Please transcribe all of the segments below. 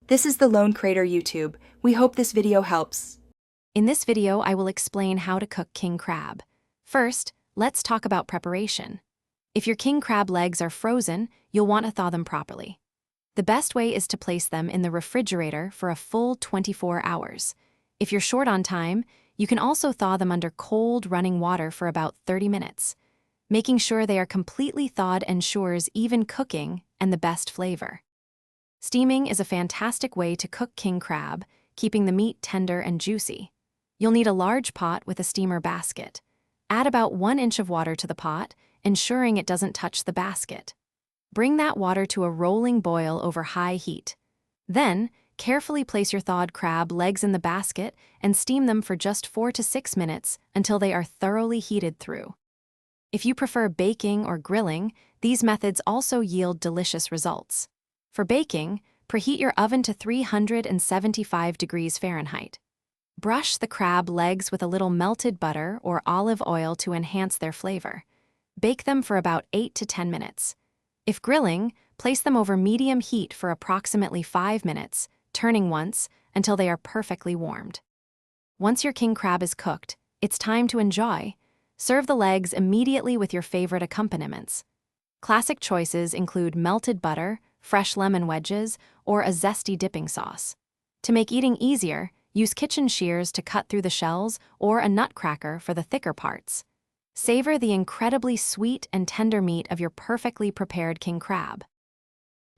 This is the Lone Crater YouTube. We hope this video helps. In this video, I will explain how to cook king crab. First, let's talk about preparation. If your king crab legs are frozen, you'll want to thaw them properly. The best way is to place them in the refrigerator for a full 24 hours. If you're short on time, you can also thaw them under cold, running water for about 30 minutes. Making sure they are completely thawed ensures even cooking and the best flavor. Steaming is a fantastic way to cook king crab, keeping the meat tender and juicy. You'll need a large pot with a steamer basket. Add about 1 inch of water to the pot, ensuring it doesn't touch the basket. Bring that water to a rolling boil over high heat. Then, carefully place your thawed crab legs in the basket and steam them for just 4 to 6 minutes until they are thoroughly heated through. If you prefer baking or grilling, these methods also yield delicious results. For baking, preheat your oven to 375 degrees Fahrenheit. Brush the crab legs with a little melted butter or olive oil to enhance their flavor. Bake them for about 8 to 10 minutes. If grilling, place them over medium heat for approximately 5 minutes, turning once until they are perfectly warmed. Once your king crab is cooked, it's time to enjoy. Serve the legs immediately with your favorite accompaniments. Classic choices include melted butter, fresh lemon wedges, or a zesty dipping sauce. To make eating easier, use kitchen shears to cut through the shells or a nutcracker for the thicker parts. Savor the incredibly sweet and tender meat of your perfectly prepared king crab.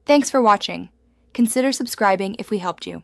Thanks for watching. Consider subscribing if we helped you.